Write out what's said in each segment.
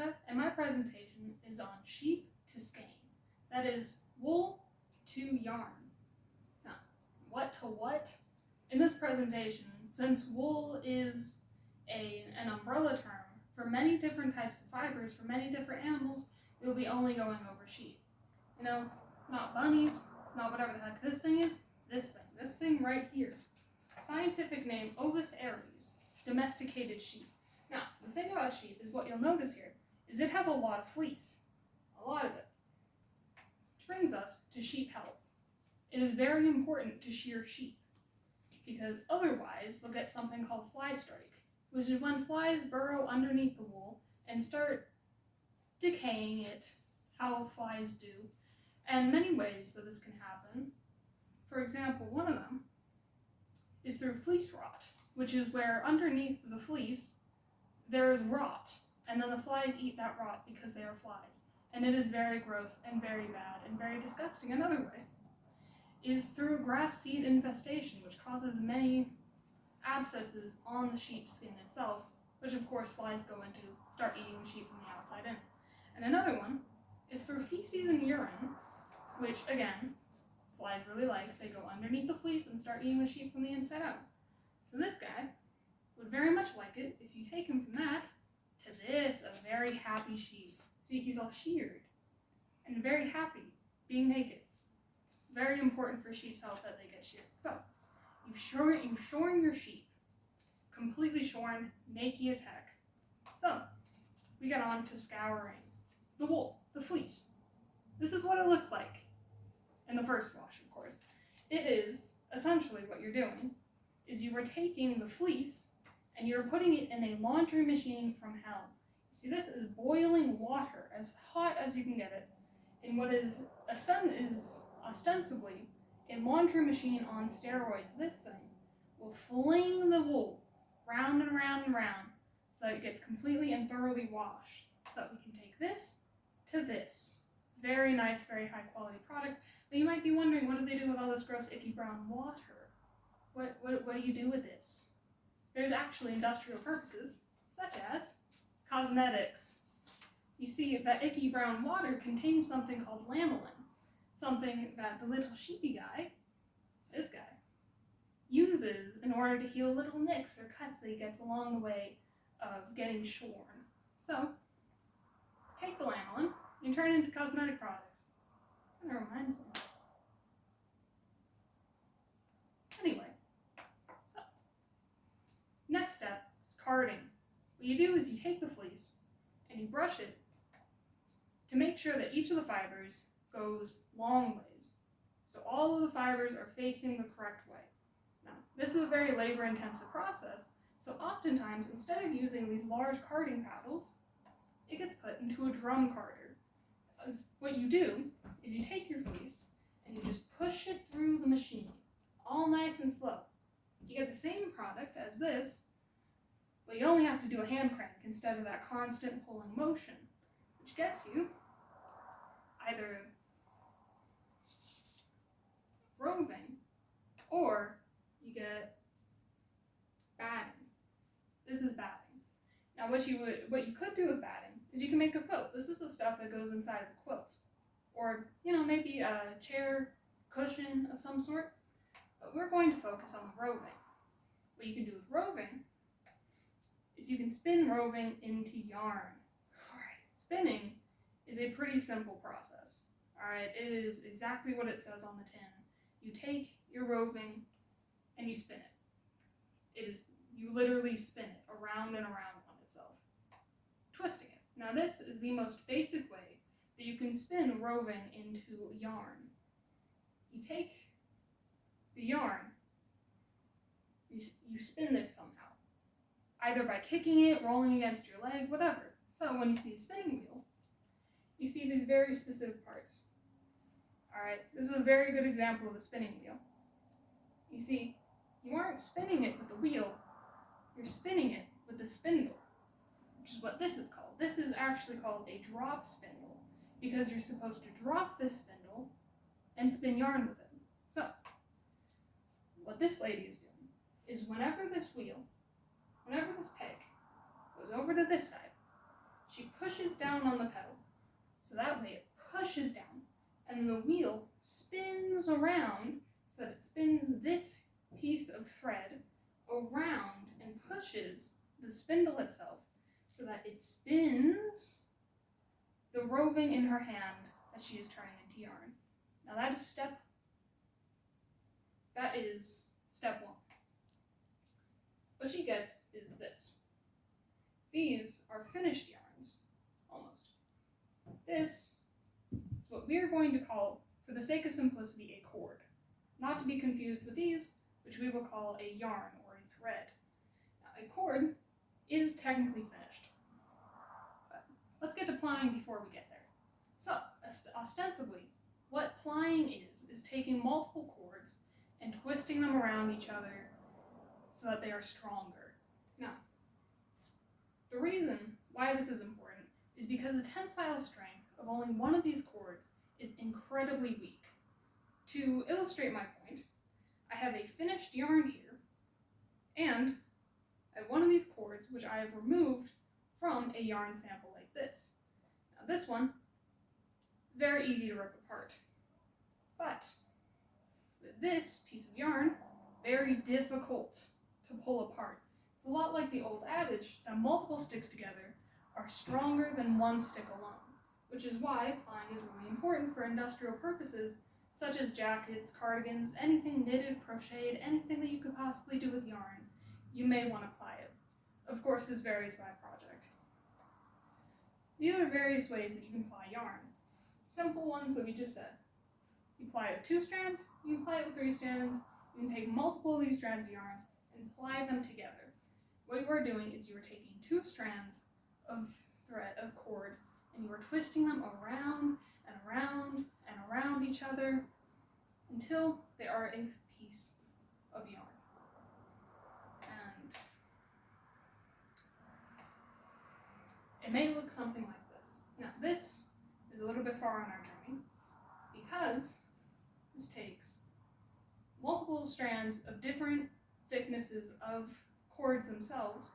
Jessica, and my presentation is on sheep to skein. That is wool to yarn. Now, what to what? In this presentation, since wool is an umbrella term for many different types of fibers, for many different animals, it will be only going over sheep. You know, not bunnies, not whatever the heck this thing is, this thing right here. Scientific name, Ovis aries, domesticated sheep. Now, the thing about sheep is what you'll notice here is it has a lot of fleece, a lot of it. Which brings us to sheep health. It is very important to shear sheep because otherwise they'll get something called fly strike, which is when flies burrow underneath the wool and start decaying it, how flies do, and many ways that this can happen. For example, one of them is through fleece rot, which is where underneath the fleece there is rot, and then the flies eat that rot because they are flies. And it is very gross and very bad and very disgusting. Another way is through grass seed infestation, which causes many abscesses on the sheep's skin itself, which of course flies go into, start eating the sheep from the outside in. And another one is through feces and urine, which again, flies really like. They go underneath the fleece and start eating the sheep from the inside out. So this guy would very much like it if you take him from that to this, a very happy sheep. See, he's all sheared and very happy, being naked. Very important for sheep's health that they get sheared. So, you've shorn your sheep, completely shorn, naked as heck. So, we get on to scouring the wool, the fleece. This is what it looks like in the first wash, of course. It is, essentially what you're doing, is you are taking the fleece and you're putting it in a laundry machine from hell. See, this is boiling water, as hot as you can get it, in what is ostensibly a laundry machine on steroids. This thing will fling the wool round and round and round so that it gets completely and thoroughly washed, so that we can take this to this. Very nice, very high quality product. But you might be wondering, what do they do with all this gross, icky brown water? What do you do with this? There's actually industrial purposes, such as cosmetics. You see, that icky brown water contains something called lanolin, something that the little sheepy guy, this guy, uses in order to heal little nicks or cuts that he gets along the way of getting shorn. So, take the lanolin and turn it into cosmetic products. Kind of reminds me. Anyway, so, next step is carding. What you do is you take the fleece and you brush it to make sure that each of the fibers goes long ways. So all of the fibers are facing the correct way. Now, this is a very labor-intensive process, so oftentimes, instead of using these large carding paddles, it gets put into a drum carder. What you do is you take your fleece and you just push it through the machine, all nice and slow. You get the same product as this, but you only have to do a hand crank instead of that constant pulling motion, which gets you either roving or you get batting. This is batting. Now what you could do with batting is you can make a quilt. This is the stuff that goes inside of the quilt. Or, maybe a chair cushion of some sort. But we're going to focus on the roving. What you can do with roving is you can spin roving into yarn. Alright, spinning is a pretty simple process. Alright, it is exactly what it says on the tin. You take your roving and you spin it. You literally spin it around and around on itself, twisting it. Now this is the most basic way that you can spin roving into yarn. You take the yarn, you spin this somehow, either by kicking it, rolling against your leg, whatever. So when you see a spinning wheel, you see these very specific parts. Alright, this is a very good example of a spinning wheel. You see, you aren't spinning it with the wheel, you're spinning it with the spindle, which is what this is called. This is actually called a drop spindle, because you're supposed to drop this spindle and spin yarn with it. So, what this lady is doing is whenever this peg goes over to this side, she pushes pushes down on the pedal. So that way it pushes down, and then the wheel spins around so that it spins this piece of thread around and pushes the spindle itself so that it spins the roving in her hand as she is turning into yarn. Now that is step one. What she gets is this. These are finished yarns, almost. This is what we are going to call, for the sake of simplicity, a cord. Not to be confused with these, which we will call a yarn or a thread. Now, a cord is technically finished. But let's get to plying before we get there. So, ostensibly, what plying is taking multiple cords and twisting them around each other so that they are stronger. Now, the reason why this is important is because the tensile strength of only one of these cords is incredibly weak. To illustrate my point, I have a finished yarn here, and I have one of these cords which I have removed from a yarn sample like this. Now this one, very easy to rip apart, but with this piece of yarn, very difficult to pull apart. It's a lot like the old adage that multiple sticks together are stronger than one stick alone, which is why plying is really important for industrial purposes such as jackets, cardigans, anything knitted, crocheted, anything that you could possibly do with yarn. You may want to ply it. Of course, this varies by project. These are various ways that you can ply yarn. Simple ones that we just said. You ply it with 2 strands, you can ply it with 3 strands, you can take multiple of these strands of yarns and ply them together. What you are doing is you are taking 2 strands of cord, and you are twisting them around and around and around each other until they are a piece of yarn. And it may look something like this. Now this is a little bit far on our journey because this takes multiple strands of different thicknesses of cords themselves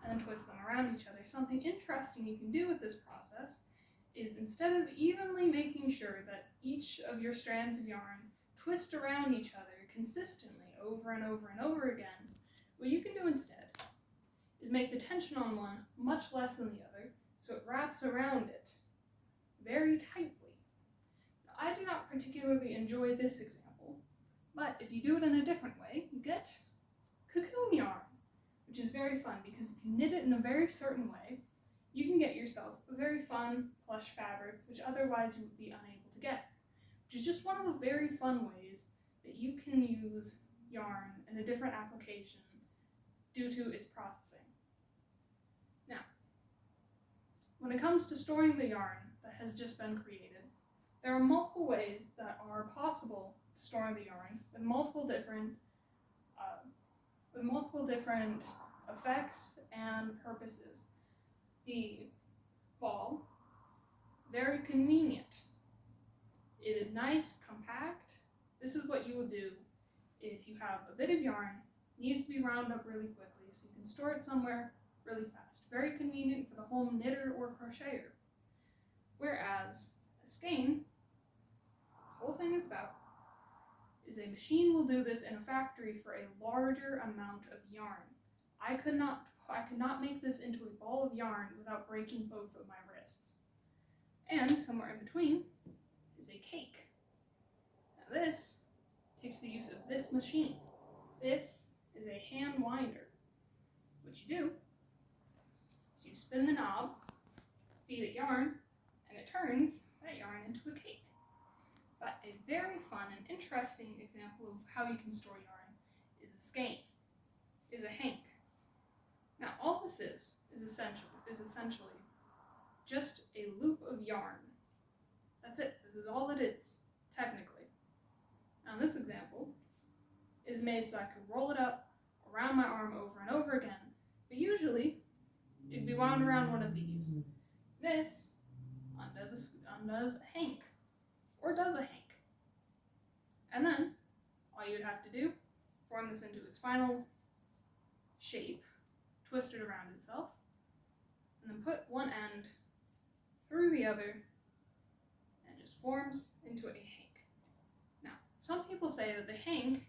and then twist them around each other. Something interesting you can do with this process is instead of evenly making sure that each of your strands of yarn twist around each other consistently over and over and over again, what you can do instead is make the tension on one much less than the other so it wraps around it very tightly. Now, I do not particularly enjoy this example, but if you do it in a different way, you get cocoon yarn, which is very fun because if you knit it in a very certain way, you can get yourself a very fun plush fabric which otherwise you would be unable to get, which is just one of the very fun ways that you can use yarn in a different application due to its processing. Now, when it comes to storing the yarn that has just been created, there are multiple ways that are possible to store the yarn with multiple different effects and purposes. The ball, very convenient. It is nice, compact. This is what you will do if you have a bit of yarn, needs to be wound up really quickly so you can store it somewhere really fast. Very convenient for the home knitter or crocheter. Whereas a skein, this whole thing is about, is a machine will do this in a factory for a larger amount of yarn. I could not make this into a ball of yarn without breaking both of my wrists. And somewhere in between is a cake. Now this takes the use of this machine. This is a hand winder. What you do is you spin the knob, feed it yarn, and it turns that yarn into a cake. But a very fun and interesting example of how you can store yarn is a skein, is a hank. Now all this is essentially just a loop of yarn. That's it. This is all it is, technically. Now this example is made so I could roll it up around my arm over and over again, but usually it'd be wound around one of these. This undoes a hank, or does a hank. And then all you'd have to do, form this into its final shape, twist it around itself, and then put one end through the other, and it just forms into a hank. Now, some people say that the hank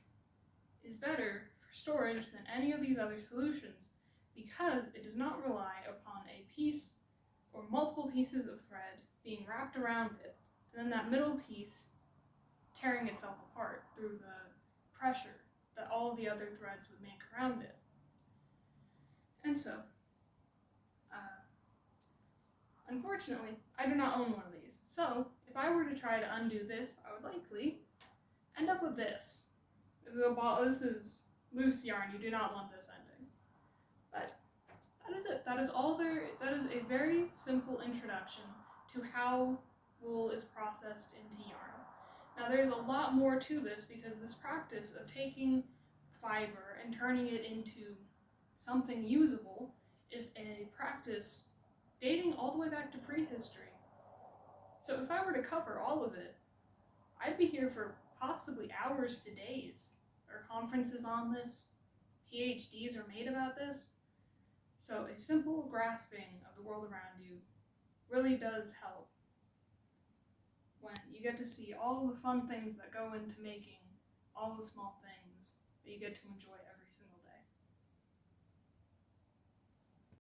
is better for storage than any of these other solutions because it does not rely upon a piece or multiple pieces of thread being wrapped around it, and then that middle piece tearing itself apart through the pressure that all the other threads would make around it. And so, unfortunately, I do not own one of these. So, if I were to try to undo this, I would likely end up with this. This is loose yarn. You do not want this ending. But that is it. That is all there. That is a very simple introduction to how wool is processed into yarn. Now, there's a lot more to this because this practice of taking fiber and turning it into something usable is a practice dating all the way back to prehistory. So if I were to cover all of it, I'd be here for possibly hours to days. There are conferences on this, PhDs are made about this. So a simple grasping of the world around you really does help when you get to see all the fun things that go into making all the small things that you get to enjoy every single